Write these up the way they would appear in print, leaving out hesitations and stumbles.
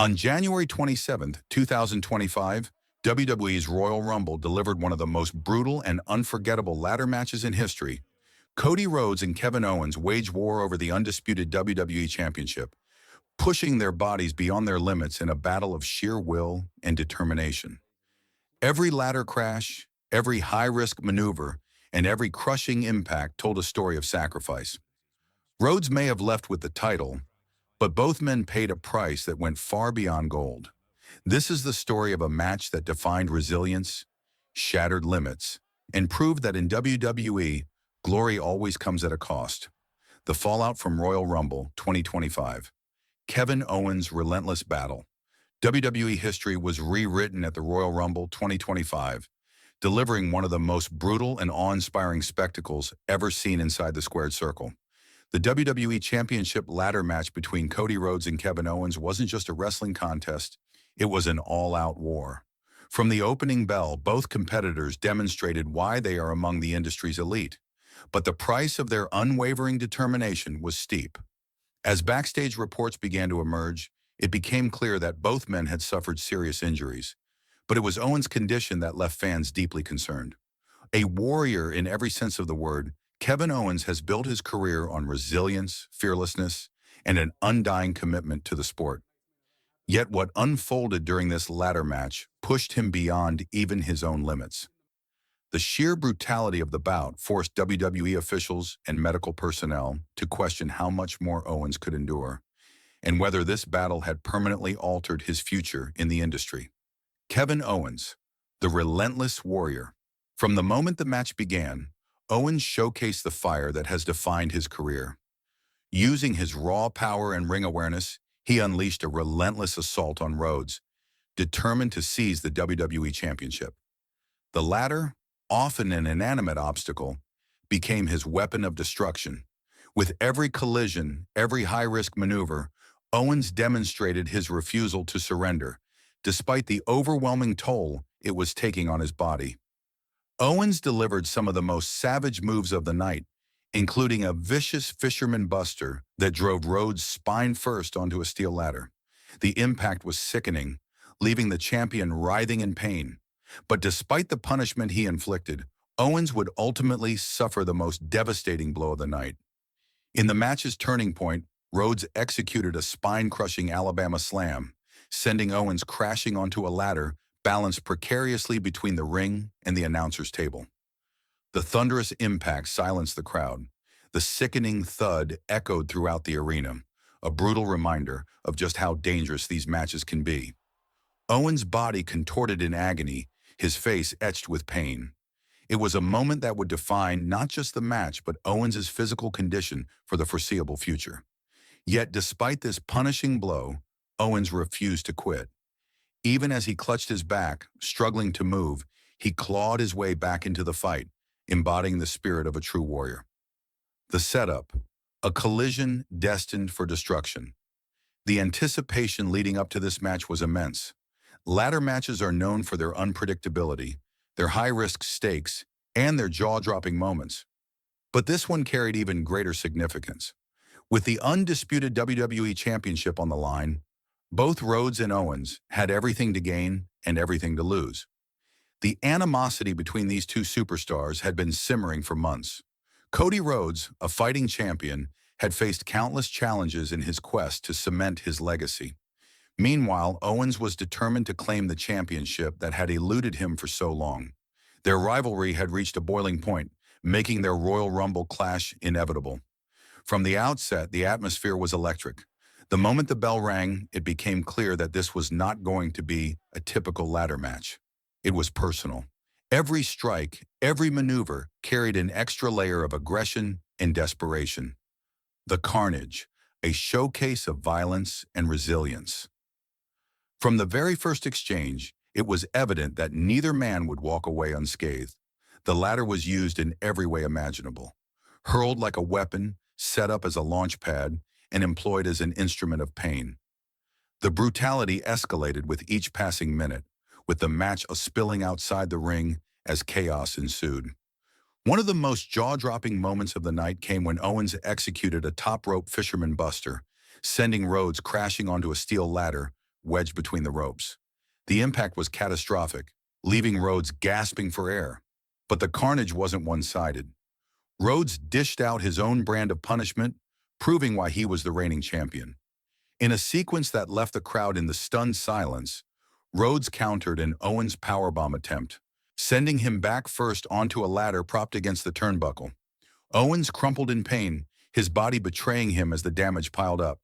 On January 27, 2025, WWE's Royal Rumble delivered one of the most brutal and unforgettable ladder matches in history. Cody Rhodes and Kevin Owens waged war over the undisputed WWE Championship, pushing their bodies beyond their limits in a battle of sheer will and determination. Every ladder crash, every high-risk maneuver, and every crushing impact told a story of sacrifice. Rhodes may have left with the title, but both men paid a price that went far beyond gold. This is the story of a match that defined resilience, shattered limits, and proved that in WWE, glory always comes at a cost. The fallout from Royal Rumble 2025. Kevin Owens' relentless battle. WWE history was rewritten at the Royal Rumble 2025, delivering one of the most brutal and awe-inspiring spectacles ever seen inside the squared circle. The WWE Championship ladder match between Cody Rhodes and Kevin Owens wasn't just a wrestling contest, it was an all-out war. From the opening bell, both competitors demonstrated why they are among the industry's elite. But the price of their unwavering determination was steep. As backstage reports began to emerge, it became clear that both men had suffered serious injuries. But it was Owens' condition that left fans deeply concerned. A warrior in every sense of the word, Kevin Owens has built his career on resilience, fearlessness, and an undying commitment to the sport. Yet what unfolded during this ladder match pushed him beyond even his own limits. The sheer brutality of the bout forced WWE officials and medical personnel to question how much more Owens could endure, and whether this battle had permanently altered his future in the industry. Kevin Owens, the relentless warrior. From the moment the match began, Owens showcased the fire that has defined his career. Using his raw power and ring awareness, he unleashed a relentless assault on Rhodes, determined to seize the WWE Championship. The latter, often an inanimate obstacle, became his weapon of destruction. With every collision, every high-risk maneuver, Owens demonstrated his refusal to surrender, despite the overwhelming toll it was taking on his body. Owens delivered some of the most savage moves of the night, including a vicious fisherman buster that drove Rhodes spine first onto a steel ladder. The impact was sickening, leaving the champion writhing in pain. But despite the punishment he inflicted, Owens would ultimately suffer the most devastating blow of the night. In the match's turning point, Rhodes executed a spine-crushing Alabama slam, sending Owens crashing onto a ladder balanced precariously between the ring and the announcer's table. The thunderous impact silenced the crowd. The sickening thud echoed throughout the arena, a brutal reminder of just how dangerous these matches can be. Owens' body contorted in agony, his face etched with pain. It was a moment that would define not just the match, but Owens' physical condition for the foreseeable future. Yet despite this punishing blow, Owens refused to quit. Even as he clutched his back, struggling to move, he clawed his way back into the fight, embodying the spirit of a true warrior. The setup, a collision destined for destruction. The anticipation leading up to this match was immense. Ladder matches are known for their unpredictability, their high-risk stakes, and their jaw-dropping moments. But this one carried even greater significance. With the undisputed WWE Championship on the line, both Rhodes and Owens had everything to gain and everything to lose. The animosity between these two superstars had been simmering for months. Cody Rhodes, a fighting champion, had faced countless challenges in his quest to cement his legacy. Meanwhile, Owens was determined to claim the championship that had eluded him for so long. Their rivalry had reached a boiling point, making their Royal Rumble clash inevitable. From the outset, the atmosphere was electric. The moment the bell rang, it became clear that this was not going to be a typical ladder match. It was personal. Every strike, every maneuver carried an extra layer of aggression and desperation. The carnage, a showcase of violence and resilience. From the very first exchange, it was evident that neither man would walk away unscathed. The ladder was used in every way imaginable. Hurled like a weapon, set up as a launch pad, and employed as an instrument of pain. The brutality escalated with each passing minute, with the match spilling outside the ring as chaos ensued. One of the most jaw-dropping moments of the night came when Owens executed a top-rope fisherman buster, sending Rhodes crashing onto a steel ladder wedged between the ropes. The impact was catastrophic, leaving Rhodes gasping for air. But the carnage wasn't one-sided. Rhodes dished out his own brand of punishment, proving why he was the reigning champion. In a sequence that left the crowd in the stunned silence, Rhodes countered an Owens powerbomb attempt, sending him back first onto a ladder propped against the turnbuckle. Owens crumpled in pain, his body betraying him as the damage piled up.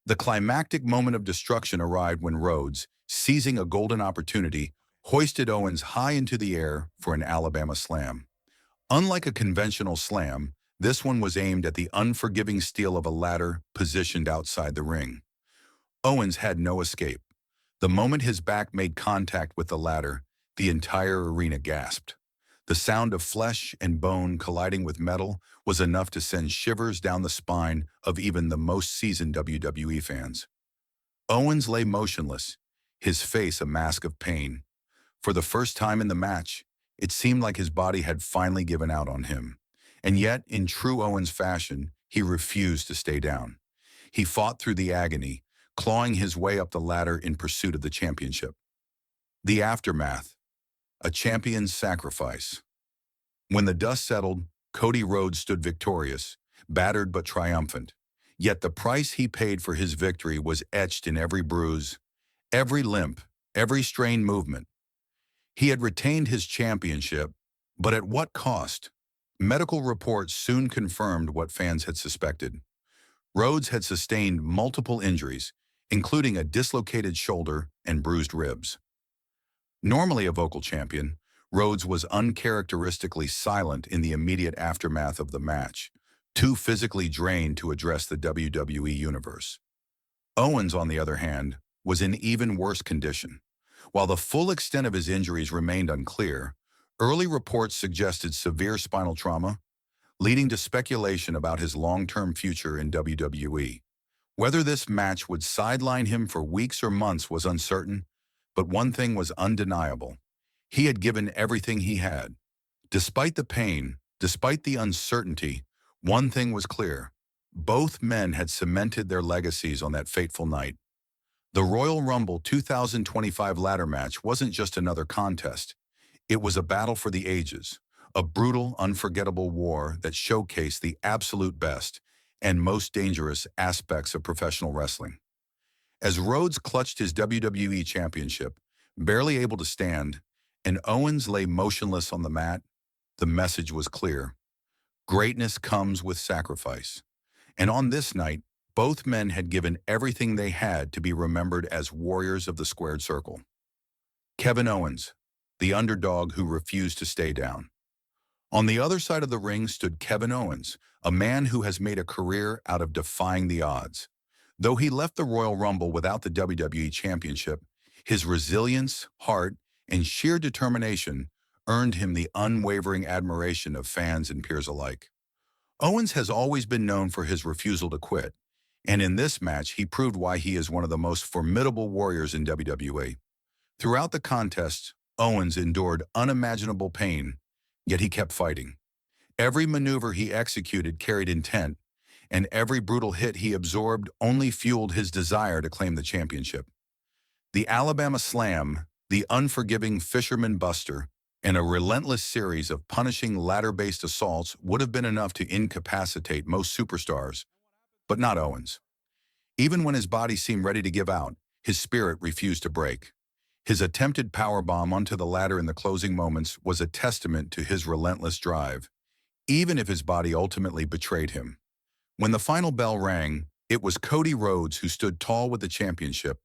The climactic moment of destruction arrived when Rhodes, seizing a golden opportunity, hoisted Owens high into the air for an Alabama slam. Unlike a conventional slam, this one was aimed at the unforgiving steel of a ladder positioned outside the ring. Owens had no escape. The moment his back made contact with the ladder, the entire arena gasped. The sound of flesh and bone colliding with metal was enough to send shivers down the spine of even the most seasoned WWE fans. Owens lay motionless, his face a mask of pain. For the first time in the match, it seemed like his body had finally given out on him. And yet, in true Owens fashion, he refused to stay down. He fought through the agony, clawing his way up the ladder in pursuit of the championship. The aftermath. A champion's sacrifice. When the dust settled, Cody Rhodes stood victorious, battered but triumphant. Yet the price he paid for his victory was etched in every bruise, every limp, every strained movement. He had retained his championship, but at what cost? Medical reports soon confirmed what fans had suspected. Rhodes had sustained multiple injuries, including a dislocated shoulder and bruised ribs. Normally a vocal champion, Rhodes was uncharacteristically silent in the immediate aftermath of the match, too physically drained to address the WWE Universe. Owens, on the other hand, was in even worse condition. While the full extent of his injuries remained unclear, early reports suggested severe spinal trauma, leading to speculation about his long-term future in WWE. Whether this match would sideline him for weeks or months was uncertain, but one thing was undeniable. He had given everything he had. Despite the pain, despite the uncertainty, one thing was clear. Both men had cemented their legacies on that fateful night. The Royal Rumble 2025 ladder match wasn't just another contest. It was a battle for the ages, a brutal, unforgettable war that showcased the absolute best and most dangerous aspects of professional wrestling. As Rhodes clutched his WWE Championship, barely able to stand, and Owens lay motionless on the mat, the message was clear. Greatness comes with sacrifice. And on this night, both men had given everything they had to be remembered as warriors of the squared circle. Kevin Owens, the underdog who refused to stay down. On the other side of the ring stood Kevin Owens, a man who has made a career out of defying the odds. Though he left the Royal Rumble without the WWE Championship, his resilience, heart, and sheer determination earned him the unwavering admiration of fans and peers alike. Owens has always been known for his refusal to quit, and in this match he proved why he is one of the most formidable warriors in WWE. Throughout the contest, Owens endured unimaginable pain, yet he kept fighting. Every maneuver he executed carried intent, and every brutal hit he absorbed only fueled his desire to claim the championship. The Alabama Slam, the unforgiving Fisherman Buster, and a relentless series of punishing ladder-based assaults would have been enough to incapacitate most superstars, but not Owens. Even when his body seemed ready to give out, his spirit refused to break. His attempted powerbomb onto the ladder in the closing moments was a testament to his relentless drive, even if his body ultimately betrayed him. When the final bell rang, it was Cody Rhodes who stood tall with the championship,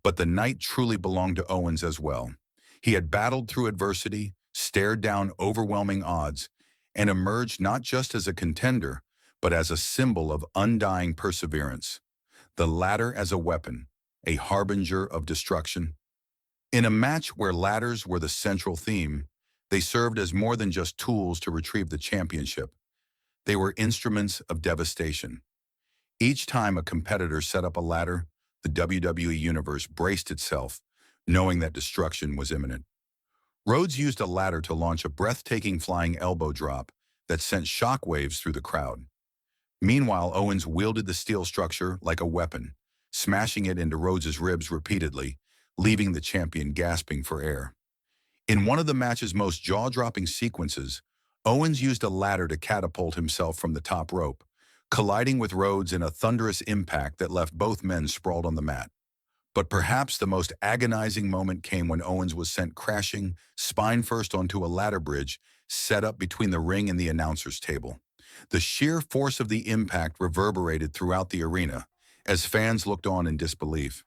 but the night truly belonged to Owens as well. He had battled through adversity, stared down overwhelming odds, and emerged not just as a contender, but as a symbol of undying perseverance. The ladder as a weapon, a harbinger of destruction. In a match where ladders were the central theme, they served as more than just tools to retrieve the championship. They were instruments of devastation. Each time a competitor set up a ladder, the WWE Universe braced itself, knowing that destruction was imminent. Rhodes used a ladder to launch a breathtaking flying elbow drop that sent shockwaves through the crowd. Meanwhile, Owens wielded the steel structure like a weapon, smashing it into Rhodes's ribs repeatedly, leaving the champion gasping for air. In one of the match's most jaw-dropping sequences, Owens used a ladder to catapult himself from the top rope, colliding with Rhodes in a thunderous impact that left both men sprawled on the mat. But perhaps the most agonizing moment came when Owens was sent crashing, spine first onto a ladder bridge set up between the ring and the announcer's table. The sheer force of the impact reverberated throughout the arena as fans looked on in disbelief.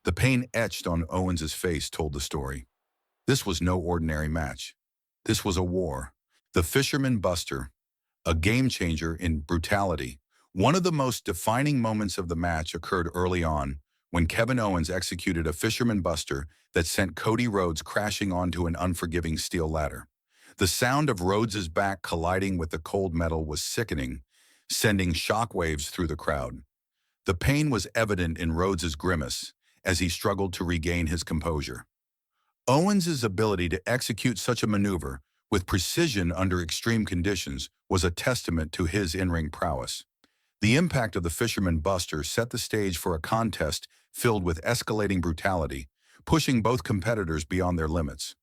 The pain etched on Owens's face told the story. This was no ordinary match. This was a war. The Fisherman Buster, a game-changer in brutality. One of the most defining moments of the match occurred early on when Kevin Owens executed a Fisherman Buster that sent Cody Rhodes crashing onto an unforgiving steel ladder. The sound of Rhodes's back colliding with the cold metal was sickening, sending shockwaves through the crowd. The pain was evident in Rhodes's grimace as he struggled to regain his composure. Owens's ability to execute such a maneuver with precision under extreme conditions was a testament to his in-ring prowess. The impact of the Fisherman Buster set the stage for a contest filled with escalating brutality, pushing both competitors beyond their limits.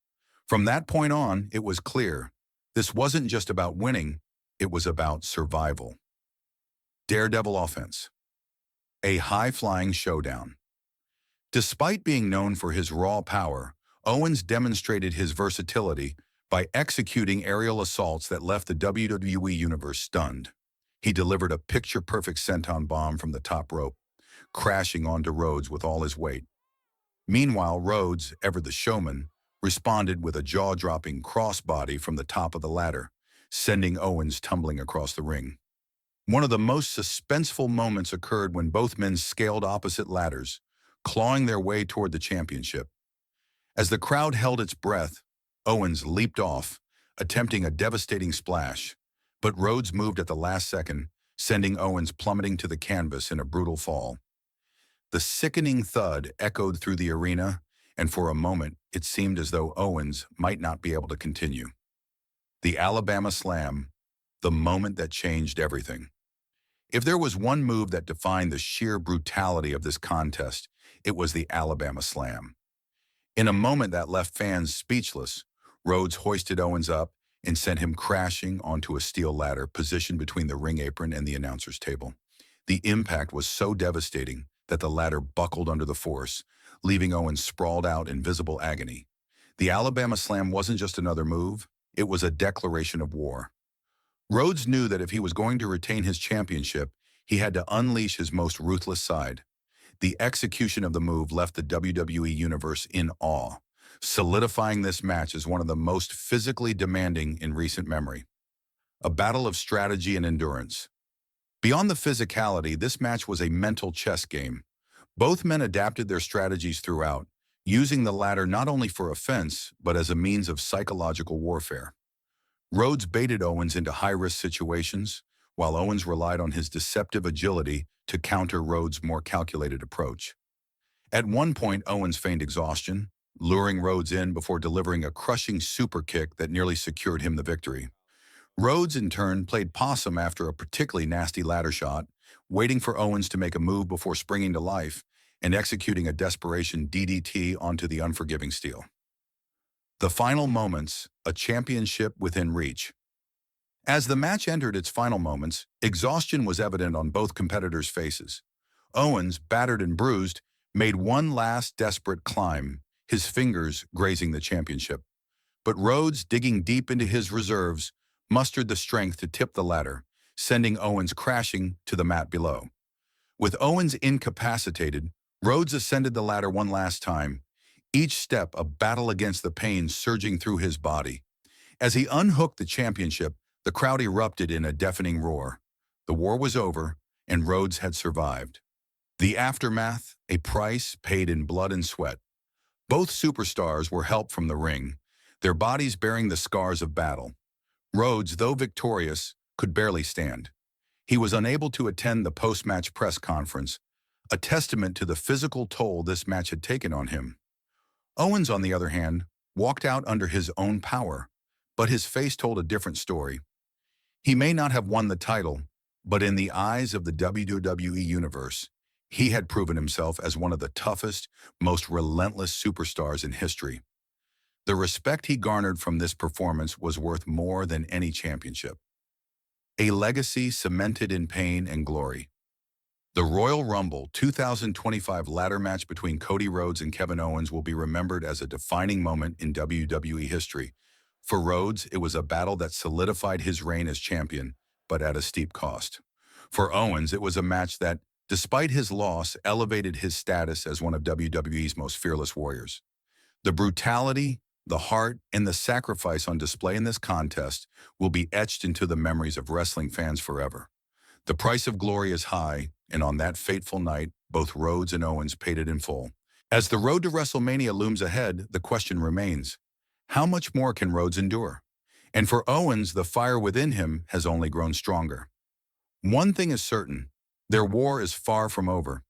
From that point on, it was clear, this wasn't just about winning, it was about survival. Daredevil offense. A high-flying showdown. Despite being known for his raw power, Owens demonstrated his versatility by executing aerial assaults that left the WWE Universe stunned. He delivered a picture-perfect senton bomb from the top rope, crashing onto Rhodes with all his weight. Meanwhile, Rhodes, ever the showman, responded with a jaw-dropping crossbody from the top of the ladder, sending Owens tumbling across the ring. One of the most suspenseful moments occurred when both men scaled opposite ladders, clawing their way toward the championship. As the crowd held its breath, Owens leaped off, attempting a devastating splash, but Rhodes moved at the last second, sending Owens plummeting to the canvas in a brutal fall. The sickening thud echoed through the arena, and for a moment, it seemed as though Owens might not be able to continue. The Alabama Slam, the moment that changed everything. If there was one move that defined the sheer brutality of this contest, it was the Alabama Slam. In a moment that left fans speechless, Rhodes hoisted Owens up and sent him crashing onto a steel ladder positioned between the ring apron and the announcer's table. The impact was so devastating that the ladder buckled under the force, leaving Owens sprawled out in visible agony. The Alabama Slam wasn't just another move, it was a declaration of war. Rhodes knew that if he was going to retain his championship, he had to unleash his most ruthless side. The execution of the move left the WWE Universe in awe, solidifying this match as one of the most physically demanding in recent memory. A battle of strategy and endurance. Beyond the physicality, this match was a mental chess game. Both men adapted their strategies throughout, using the ladder not only for offense, but as a means of psychological warfare. Rhodes baited Owens into high-risk situations, while Owens relied on his deceptive agility to counter Rhodes' more calculated approach. At one point, Owens feigned exhaustion, luring Rhodes in before delivering a crushing super kick that nearly secured him the victory. Rhodes, in turn, played possum after a particularly nasty ladder shot, waiting for Owens to make a move before springing to life and executing a desperation DDT onto the unforgiving steel. The final moments, a championship within reach. As the match entered its final moments, exhaustion was evident on both competitors' faces. Owens, battered and bruised, made one last desperate climb, his fingers grazing the championship. But Rhodes, digging deep into his reserves, mustered the strength to tip the ladder, sending Owens crashing to the mat below. With Owens incapacitated, Rhodes ascended the ladder one last time, each step a battle against the pain surging through his body. As he unhooked the championship, the crowd erupted in a deafening roar. The war was over, and Rhodes had survived. The aftermath, a price paid in blood and sweat. Both superstars were helped from the ring, their bodies bearing the scars of battle. Rhodes, though victorious, could barely stand. He was unable to attend the post-match press conference, a testament to the physical toll this match had taken on him. Owens, on the other hand, walked out under his own power, but his face told a different story. He may not have won the title, but in the eyes of the WWE Universe, He had proven himself as one of the toughest, most relentless superstars in history. The respect he garnered from this performance was worth more than any championship. A legacy cemented in pain and glory. The Royal Rumble 2025 ladder match between Cody Rhodes and Kevin Owens will be remembered as a defining moment in WWE history. For Rhodes, it was a battle that solidified his reign as champion, but at a steep cost. For Owens, it was a match that, despite his loss, elevated his status as one of WWE's most fearless warriors. The brutality, the heart, and the sacrifice on display in this contest will be etched into the memories of wrestling fans forever. The price of glory is high, and on that fateful night, both Rhodes and Owens paid it in full. As the road to WrestleMania looms ahead, the question remains, how much more can Rhodes endure? And for Owens, the fire within him has only grown stronger. One thing is certain, their war is far from over.